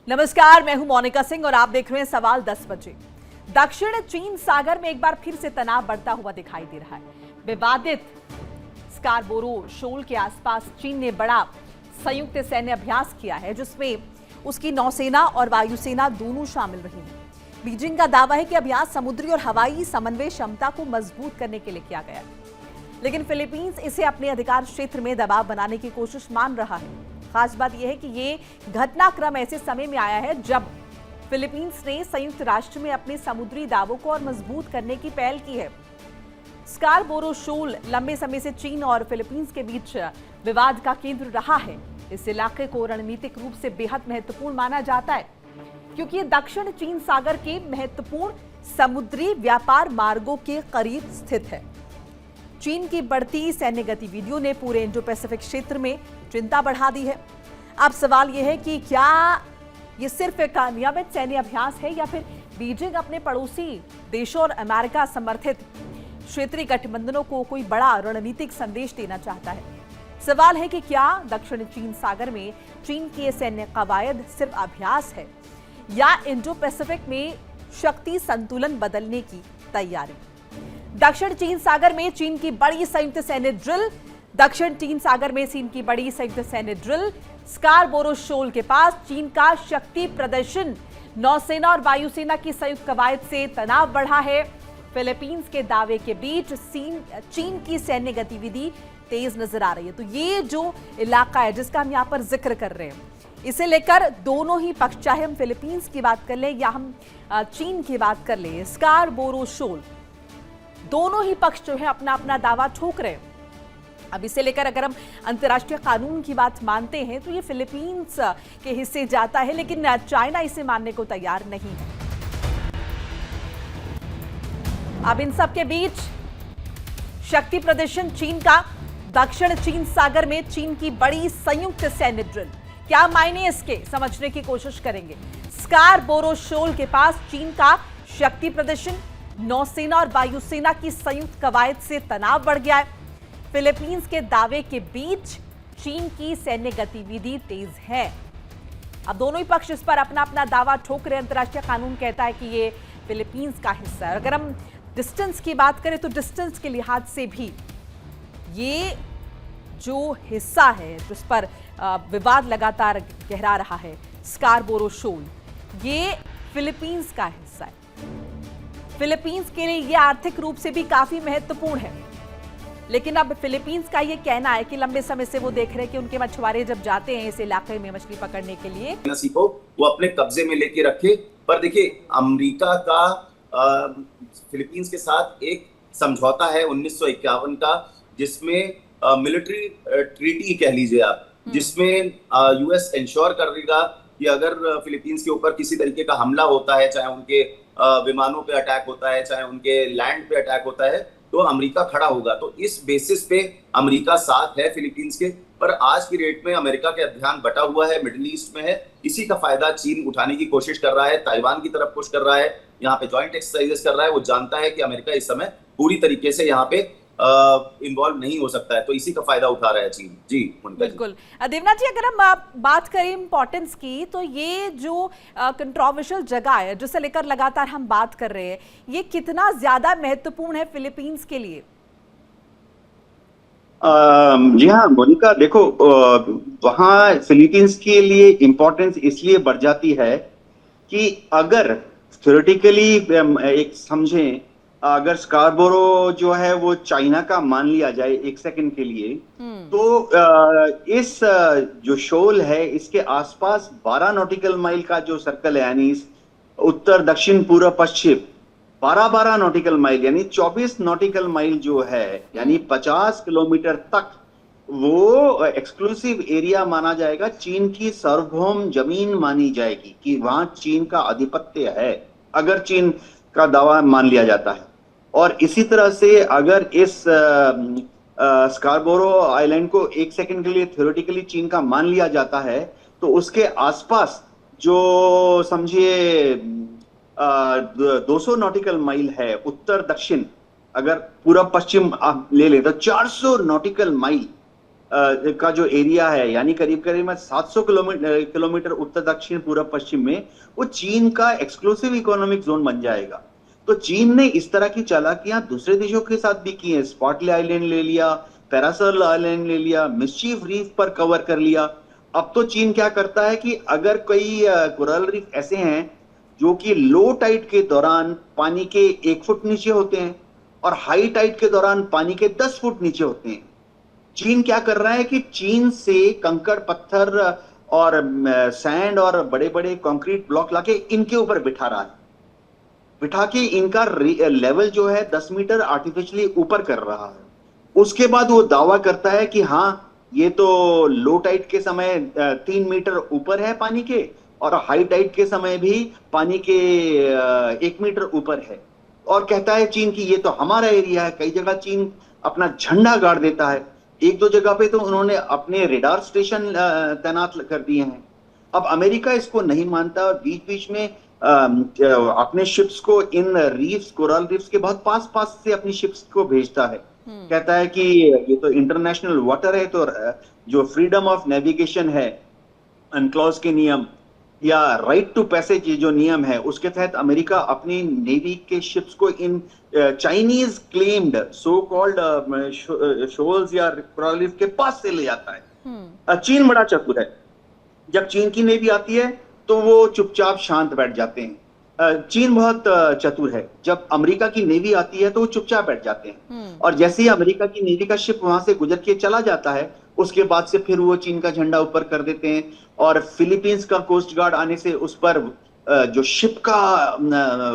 नमस्कार, मैं हूं मोनिका सिंह और आप देख रहे हैं सवाल 10 बजे। दक्षिण चीन सागर में एक बार फिर से तनाव बढ़ता हुआ दिखाई दे रहा है। विवादित स्कारबोरो शोल के आसपास चीन ने बड़ा संयुक्त सैन्य अभ्यास किया है, जिसमें उसकी नौसेना और वायुसेना दोनों शामिल रही हैं। बीजिंग का दावा है कि अभ्यास समुद्री और हवाई समन्वय क्षमता को मजबूत करने के लिए किया गया है, लेकिन फिलीपींस इसे अपने अधिकार क्षेत्र में दबाव बनाने की कोशिश मान रहा है। खास बात यह है कि ये घटनाक्रम ऐसे समय में आया है जब फिलीपींस ने संयुक्त राष्ट्र में अपने समुद्री दावों को और मजबूत करने की पहल की है। स्कारबोरो शोल लंबे समय से चीन और फिलीपींस के बीच विवाद का केंद्र रहा है। इस इलाके को रणनीतिक रूप से बेहद महत्वपूर्ण माना जाता है, क्योंकि ये दक्षिण चीन सागर के महत्वपूर्ण समुद्री व्यापार मार्गों के करीब स्थित है। चीन की बढ़ती सैन्य गतिविधियों ने पूरे इंडो पैसिफिक क्षेत्र में चिंता बढ़ा दी है। अब सवाल यह है कि क्या ये सिर्फ एक नियमित सैन्य अभ्यास है या फिर बीजिंग अपने पड़ोसी देशों और अमेरिका समर्थित क्षेत्रीय गठबंधनों को कोई बड़ा रणनीतिक संदेश देना चाहता है। सवाल है कि क्या दक्षिण चीन सागर में चीन की सैन्य कवायद सिर्फ अभ्यास है या इंडो पैसिफिक में शक्ति संतुलन बदलने की तैयारी। दक्षिण चीन सागर में चीन की बड़ी संयुक्त सैन्य ड्रिल दक्षिण चीन सागर में चीन की बड़ी संयुक्त सैन्य ड्रिल स्कारबोरो शोल के पास चीन का शक्ति प्रदर्शन, नौसेना और वायुसेना की संयुक्त कवायद से तनाव बढ़ा है। फिलीपींस के दावे के बीच चीन की सैन्य गतिविधि तेज नजर आ रही है। तो ये जो इलाका है जिसका हम यहाँ पर जिक्र कर रहे हैं, इसे लेकर दोनों ही पक्ष, चाहे हम फिलीपींस की बात कर ले या हम चीन की बात कर ले, स्कारबोरो शोल, दोनों ही पक्ष जो है अपना अपना दावा ठोक रहे हैं। अब इसे लेकर अगर हम अंतर्राष्ट्रीय कानून की बात मानते हैं तो ये फिलीपींस के हिस्से जाता है, लेकिन चाइना इसे मानने को तैयार नहीं है। अब इन सब के बीच शक्ति प्रदर्शन चीन का दक्षिण चीन सागर में चीन की बड़ी संयुक्त सैन्य ड्रिल, क्या मायने इसके समझने की कोशिश करेंगे। स्कारबोरो शोल के पास चीन का शक्ति प्रदर्शन, नौसेना और वायुसेना की संयुक्त कवायद से तनाव बढ़ गया है। फिलीपींस के दावे के बीच चीन की सैन्य गतिविधि तेज है। अब दोनों ही पक्ष इस पर अपना अपना दावा ठोक रहे हैं। अंतर्राष्ट्रीय कानून कहता है कि ये फिलीपींस का हिस्सा है। अगर हम डिस्टेंस की बात करें तो डिस्टेंस के लिहाज से भी ये जो हिस्सा है जिस पर विवाद लगातार गहरा रहा है, स्कारबोरो शोल, ये फिलीपींस का हिस्सा है। फिलीपींस के लिए यह आर्थिक रूप से भी काफी महत्वपूर्ण है, लेकिन अब फिलीपींस का यह कहना है कि लंबे समय से वो देख रहे हैं कि उनके मछुआरे जब जाते हैं इस इलाके में मछली पकड़ने के लिए, को वो अपने कब्जे में लेके रखे। पर देखिए, अमेरिका का फिलीपींस के साथ एक समझौता है 1951 का, जिसमें मिलिट्री ट्रीटी कह लीजिए आप, जिसमें यूएस इंश्योर करेगा कि अगर फिलीपींस के ऊपर किसी तरीके का हमला होता है, चाहे उनके विमानों पे अटैक होता है, चाहे उनके लैंड पे अटैक होता है, तो अमेरिका खड़ा होगा। तो इस बेसिस पे अमेरिका साथ है फिलीपींस के। पर आज की डेट में अमेरिका का ध्यान बटा हुआ है, मिडिल ईस्ट में है। इसी का फायदा चीन उठाने की कोशिश कर रहा है, ताइवान की तरफ पुश कर रहा है, यहाँ पे जॉइंट एक्सरसाइजेस कर रहा है। वो जानता है कि अमेरिका इस समय पूरी तरीके से यहाँ पे इन्वॉल्व नहीं हो सकता है, तो इसी का फायदा उठा रहा है चीन। जी बिल्कुल। देवनाथ जी, अगर हम बात करें इंपॉर्टेंस की, तो ये जो कंट्रोवर्शियल जगह है जिसे लेकर लगातार हम बात कर रहे हैं, ये कितना ज्यादा महत्वपूर्ण है फिलीपींस के लिए? जी हाँ मोनिका, देखो, वहाँ फिलीपींस के लिए इंपॉर्टेंस इसलिए बढ़ जाती है कि अगर थ्योरेटिकली एक समझें, अगर स्कारबोरो जो है वो चाइना का मान लिया जाए एक सेकंड के लिए, तो इस जो शोल है इसके आसपास 12 नॉटिकल माइल का जो सर्कल है, यानी उत्तर दक्षिण पूर्व पश्चिम 12 नॉटिकल माइल, यानी 24 नॉटिकल माइल जो है, यानी 50 किलोमीटर तक वो एक्सक्लूसिव एरिया माना जाएगा। चीन की सार्वभौम जमीन मानी जाएगी कि वहां चीन का आधिपत्य है, अगर चीन का दावा मान लिया जाता है। और इसी तरह से अगर इस स्कारबोरो आइलैंड को एक सेकंड के लिए थ्योरेटिकली चीन का मान लिया जाता है, तो उसके आसपास जो समझिए 200 नॉटिकल माइल है उत्तर दक्षिण, अगर पूरा पश्चिम आप ले लें तो 400 नॉटिकल माइल का जो एरिया है, यानी करीब करीब 700 किलोमीटर उत्तर दक्षिण पूर्व पश्चिम में, वो चीन का एक्सक्लूसिव इकोनॉमिक जोन बन जाएगा। तो चीन ने इस तरह की चालाकियां दूसरे देशों के साथ भी की हैं। स्पॉटले आइलैंड ले लिया, पैरासोल आइलैंड ले लिया, मिस्चीफ रीफ पर कवर कर लिया। अब तो चीन क्या करता है कि अगर कोई कोरल रीफ ऐसे हैं जो कि लो टाइड के दौरान पानी के 1 फुट नीचे होते हैं और हाई टाइड के दौरान पानी के 10 फुट नीचे होते हैं, चीन क्या कर रहा है कि चीन से कंकड़ पत्थर और सैंड और बड़े बड़े कंक्रीट ब्लॉक लाके इनके ऊपर बिठा रहा है, बिठा के इनका लेवल जो है 10 मीटर आर्टिफिशियली ऊपर कर रहा है। उसके बाद वो दावा करता है कि हाँ, ये तो लो टाइड के समय 3 मीटर ऊपर है पानी के, और हाई टाइड के समय भी पानी के 1 मीटर ऊपर है, और कहता है चीन की ये तो हमारा एरिया है। कई जगह चीन अपना झंडा गाड़ देता है। एक दो जगह पे तो उन्होंने अपने रेडार स्टेशन तैनात कर दिए हैं। अब अमेरिका इसको नहीं मानता और बीच बीच में अपने शिप्स को इन रीफ्स, कोरल रीफ्स के बहुत पास पास से अपनी शिप्स को भेजता है। कहता है कि ये तो इंटरनेशनल वाटर है, तो जो फ्रीडम ऑफ नेविगेशन है, अनक्लॉज के नियम या राइट टू पैसेज जो नियम है, उसके तहत अमेरिका अपनी नेवी के शिप्स को in Chinese claimed so called shoals या कोरल रीफ के पास से ले जाता है। चीन बड़ा चतुर है। जब चीन की नेवी आती है तो वो चुपचाप शांत बैठ जाते हैं। चीन बहुत चतुर है। जब अमेरिका की नेवी आती है तो वो चुपचाप बैठ जाते हैं, और जैसे ही अमेरिका की नेवी का शिप वहां से गुजर के चला जाता है, उसके बाद से फिर वो चीन का झंडा ऊपर कर देते हैं, और फिलीपींस का कोस्ट गार्ड आने से उस पर जो शिप का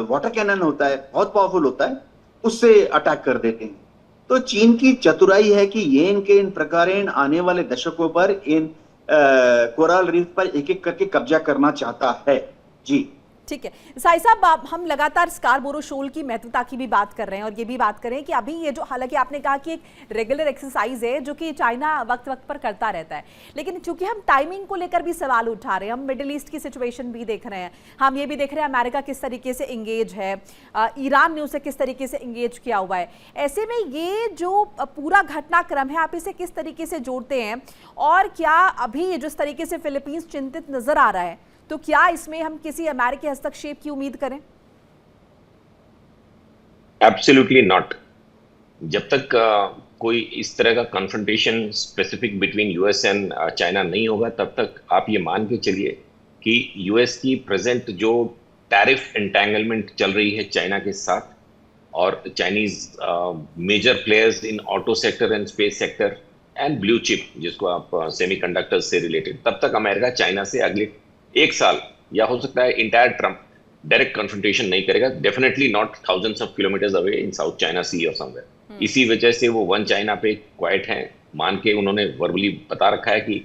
वाटर कैनन होता है, बहुत पावरफुल होता है, उससे अटैक कर देते हैं। तो चीन की चतुराई है कि ये इनके इन प्रकार आने वाले दशकों पर इन कोरल रीफ पर एक एक करके कब्जा करना चाहता है। जी ठीक है साई साहब, हम लगातार स्कारबोरो शोल की महत्वता की भी बात कर रहे हैं, और ये भी बात करें कि अभी ये जो, हालांकि आपने कहा कि एक रेगुलर एक्सरसाइज है जो कि चाइना वक्त वक्त पर करता रहता है, लेकिन चूंकि हम टाइमिंग को लेकर भी सवाल उठा रहे हैं, हम मिडिल ईस्ट की सिचुएशन भी देख रहे हैं, हम ये भी देख रहे हैं अमेरिका किस तरीके से इंगेज है, ईरान ने उसे किस तरीके से इंगेज किया हुआ है। ऐसे में ये जो पूरा घटनाक्रम है, आप इसे किस तरीके से जोड़ते हैं, और क्या अभी जिस तरीके से फिलीपींस चिंतित नजर आ रहा है, तो क्या इसमें हम किसी अमेरिकी हस्तक्षेप की उम्मीद करें? Absolutely not. जब तक कोई इस तरह का confrontation specific between US and China नहीं होगा, तब तक आप ये मान के चलिए कि यूएस की प्रेजेंट जो टैरिफ एंटेंगलमेंट चल रही है चाइना के साथ, और Chinese major players in auto sector and space sector and blue chip, जिसको आप सेमीकंडक्टर्स से रिलेटेड, तब तक अमेरिका चाइना से अगले 1 साल या हो सकता है इंटायर ट्रम्प डायरेक्ट कन्फ्रंटेशन नहीं करेगा। Definitely not thousands of kilometers away in south China sea और समवेयर। इसी वजह से वो वन चाइना पे क्वाइट हैं, मान के उन्होंने वर्बली बता रखा है कि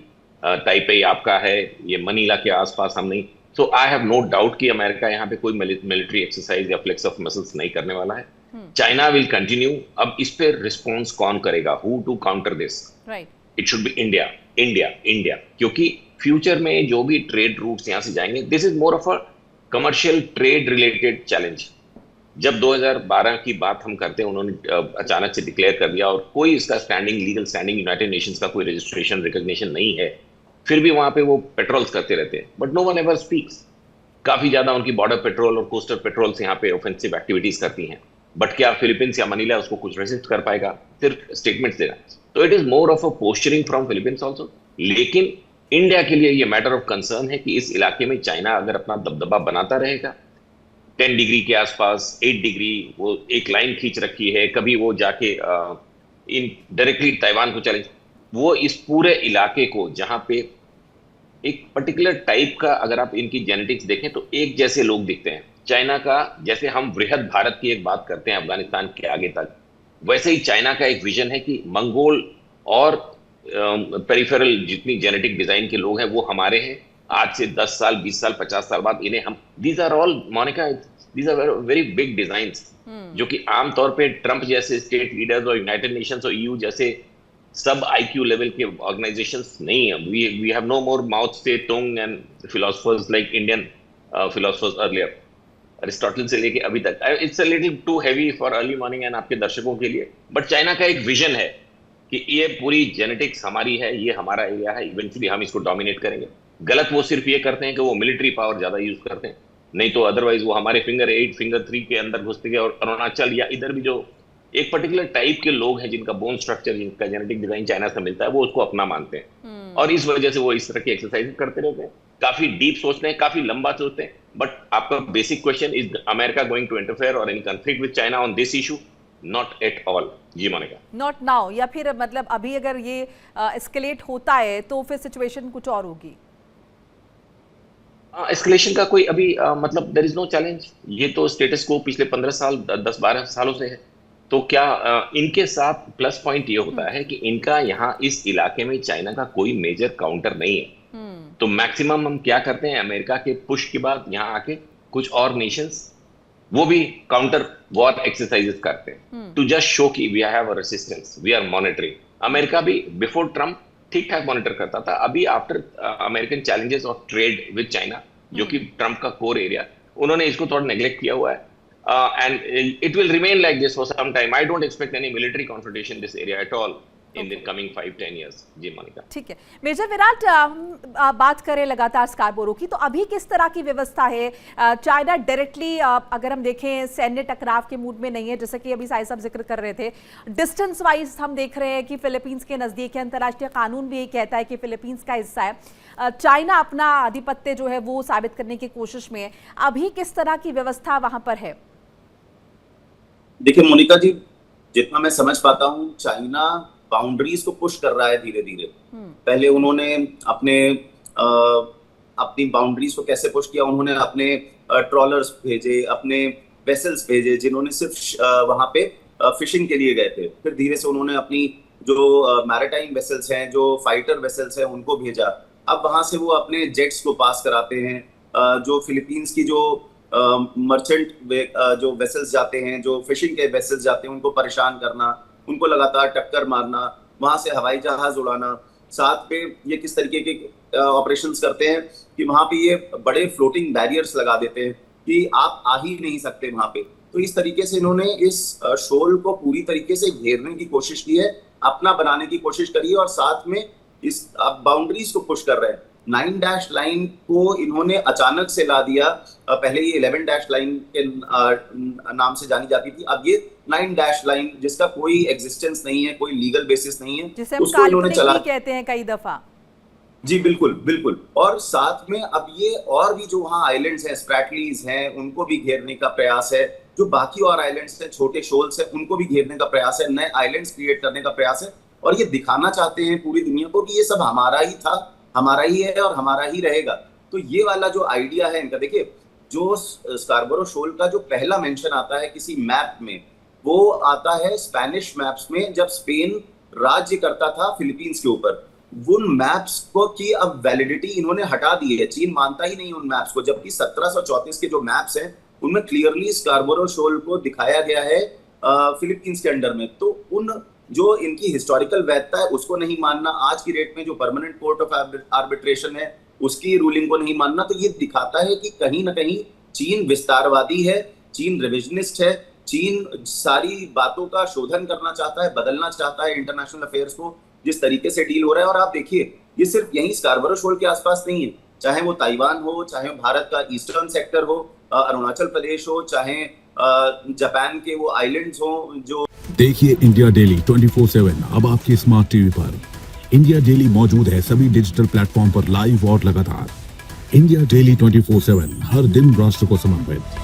ताइपेई आपका है, ये मनीला के आसपास हम नहीं। So I have no doubt कि अमेरिका यहाँ पे कोई मिलिट्री एक्सरसाइज या फ्लेक्स ऑफ मसल्स नहीं करने वाला है। China will continue. अब इस पे रिस्पॉन्स कौन करेगा, who to counter this? It should be India, India, India, क्योंकि फ्यूचर में जो भी ट्रेड रूट्स यहां से जाएंगे, this is more of a commercial trade related challenge. जब 2012 की बात हम करते हैं, उन्होंने अचानक से डिक्लेयर कर दिया, और कोई इसका standing, legal standing United Nations का कोई रजिस्ट्रेशन, रिकॉग्निशन नहीं है, फिर भी वहां पे वो पेट्रोल्स करते रहते हैं, but no one ever speaks. काफी ज्यादा उनकी बॉर्डर पेट्रोल और कोस्टल पेट्रोल्स यहाँ पे ऑफेंसिव एक्टिविटीज करती हैं, बट क्या फिलीपींस या मनीला उसको कुछ रेसिस्ट कर पाएगा? सिर्फ स्टेटमेंट्स देना। तो it is more of a posturing from Philippines also. लेकिन इंडिया के लिए ये मैटर ऑफ कंसर्न है कि इस इलाके में चाइना अगर अपना दबदबा बनाता रहेगा, 10 डिग्री के आसपास, 8 डिग्री, वो एक लाइन खींच रखी है, कभी वो जाके इन डायरेक्टली ताइवान को चैलेंज, वो इस पूरे इलाके को, जहां पे एक पर्टिकुलर टाइप का, अगर आप इनकी जेनेटिक्स देखें तो एक जैसे लोग दिखते हैं। चाइना का, जैसे हम वृहद भारत की एक बात करते हैं अफगानिस्तान के आगे तक, वैसे ही चाइना का एक विजन है कि मंगोल और पेरिफेरल जितनी जेनेटिक डिजाइन के लोग हैं वो हमारे हैं। आज से 10 साल, 20 साल, 50 साल बाद इन्हें हम, these are all, Monica, these are very big designs, जो कि आमतौर पे ट्रंप जैसे स्टेट लीडर्स और यूनाइटेड नेशंस और ईयू जैसे सब आईक्यू लेवल के ऑर्गेनाइजेशंस नहीं है। We have no more mouth से tongue and philosophers like Indian philosophers earlier, Aristotle से लेके अभी तक। It's a little too heavy for early morning and आपके दर्शकों के लिए, बट चाइना का एक विजन है कि ये पूरी जेनेटिक्स हमारी है, ये हमारा एरिया है, इवेंचुअली हम इसको डोमिनेट करेंगे। गलत वो सिर्फ ये करते हैं कि वो मिलिट्री पावर ज्यादा यूज करते हैं, नहीं तो अदरवाइज वो हमारे फिंगर 8 फिंगर 3 के अंदर घुसते गए और अरुणाचल या इधर भी जो एक पर्टिकुलर टाइप के लोग हैं जिनका बोन स्ट्रक्चर, जिनका जेनेटिक डिजाइन चाइना से मिलता है, वो उसको अपना मानते हैं और इस वजह से वो इस तरह की एक्सरसाइज करते रहते हैं। काफी डीप सोचते हैं, काफी लंबा सोचते हैं। बट आपका basic question, is America going to interfere और any conflict with China on this issue? Not at all. जी मोनिका, नॉट नाउ, या फिर मतलब अभी अगर ये एस्केलेट होता है तो फिर सिचुएशन कुछ और होगी? एस्केलेशन का कोई अभी मतलब देयर इज नो चैलेंज। ये तो स्टेटस को पिछले 15 साल 10-12 सालों से है। तो क्या इनके साथ प्लस पॉइंट ये होता है कि इनका यहाँ इस इलाके में चाइना का कोई मेजर काउंटर नहीं है। तो मैक्सिमम हम क्या करते हैं, अमेरिका के पुश के बाद यहाँ आके कुछ और नेशंस वो भी काउंटर वॉर एक्सरसाइजेस करते हैं टू जस्ट शो कि we have a resistance, we are monitoring. America भी बिफोर ट्रम्प ठीक ठाक मॉनिटर करता था। अभी after American challenges of trade with China, जो कि ट्रम्प का कोर एरिया, उन्होंने इसको थोड़ा नेग्लेक्ट किया हुआ है। And it will remain like this for some time. I don't expect any military confrontation in this area at all in the coming 5-10 years. जी मोनिका, ठीक है। मेजर विराट, बात करें लगातार स्कारबोरो की, तो अभी किस तरह की व्यवस्था है? चाइना डायरेक्टली अगर हम देखें सैन्य टकराव के मूड में नहीं है, जैसे कि अभी साहिब साहब जिक्र कर रहे थे। डिस्टेंस वाइज हम देख रहे हैं कि फिलीपींस के नजदीक है, अंतर्राष्ट्रीय कानून भी यही कहता है कि फिलीपींस का हिस्सा है। चाइना अपना आधिपत्य जो है वो साबित करने की कोशिश में है। अभी किस तरह की व्यवस्था वहां पर है? देखिए मोनिका जी, जितना मैं समझ पाता हूँ, चाइना बाउंड्रीज को पुश कर रहा है धीरे धीरे। पहले उन्होंने अपनी बाउंड्रीज को कैसे पुश किया, उन्होंने अपने ट्रॉलर्स भेजे, अपने वेसल्स भेजे जिन्होंने सिर्फ वहां पे फिशिंग के लिए गए थे। फिर धीरे से उन्होंने अपनी जो मैरिटाइम वेसल्स हैं, जो फाइटर वेसल्स हैं, उनको भेजा। अब वहां से वो अपने जेट्स को पास कराते हैं। जो फिलीपींस की जो मर्चेंट जो वेसल्स जाते हैं, जो फिशिंग के वेसल्स जाते हैं, उनको परेशान करना, उनको लगातार टक्कर मारना, वहां से हवाई जहाज उड़ाना। साथ में ये किस तरीके के ऑपरेशंस करते हैं कि वहां पे ये बड़े फ्लोटिंग बैरियर्स लगा देते हैं कि आप आ ही नहीं सकते वहां पे। तो इस तरीके से इन्होंने इस शोल को पूरी तरीके से घेरने की कोशिश की है, अपना बनाने की कोशिश करी है और साथ में इस बाउंड्रीज को पुश कर रहे हैं। 9 डैश लाइन को इन्होंने अचानक से ला दिया। पहले ये 11 डैश लाइन के नाम से जानी जाती थी, अब ये 9 डैश लाइन, जिसका कोई एग्जिस्टेंस नहीं है, कोई लीगल बेसिस नहीं है, जिसे हम काल्पनिक भी कहते हैं कई दफा। जी बिल्कुल बिल्कुल। और साथ में अब ये और भी जो वहाँ आइलैंड्स हैं, स्प्रैटलीज हैं, उनको भी घेरने का प्रयास है। जो बाकी और आइलैंड्स हैं, छोटे शोल्स हैं, उनको भी घेरने का प्रयास है, नए आइलैंड्स क्रिएट करने का प्रयास है। और ये दिखाना चाहते हैं पूरी दुनिया को कि ये सब हमारा ही था, हमारा ही है और हमारा ही रहेगा। तो ये वाला जो आइडिया है इनका, देखिए जो स्कारबरो शोल का जो पहला मेंशन आता है किसी मैप में, वो आता है स्पेनिश मैप्स में, जब स्पेन राज्य करता था फिलीपींस के ऊपर। उन मैप्स को की अब वैलिडिटी इन्होंने हटा दी है, चीन मानता ही नहीं उन मैप्स को, जबकि 1734 के जो मैप्स हैं उनमें क्लियरली स्कारबरो शोल को दिखाया गया है फिलीपींस के अंडर में। तो उन जो इनकी हिस्टोरिकल वैधता है उसको नहीं मानना, आज की डेट में जो परमानेंट कोर्ट ऑफ आर्बिट्रेशन है उसकी रूलिंग को नहीं मानना, तो ये दिखाता है कि कहीं ना कहीं चीन विस्तारवादी है, चीन रिविजनिस्ट है, चीन सारी बातों का शोधन करना चाहता है, बदलना चाहता है इंटरनेशनल अफेयर्स को जिस तरीके से डील हो रहा है। और आप देखिए ये सिर्फ यहीं स्कारबरो शोल के आसपास नहीं है, चाहे वो ताइवान हो, चाहे भारत का ईस्टर्न सेक्टर हो, अरुणाचल प्रदेश हो, चाहे जापान के वो आइलैंड्स हो। जो देखिए इंडिया डेली 24/7 अब आपके स्मार्ट टीवी पर। इंडिया डेली मौजूद है सभी डिजिटल प्लेटफॉर्म पर लाइव और लगातार। इंडिया डेली 24/7 हर दिन राष्ट्र को समर्पित।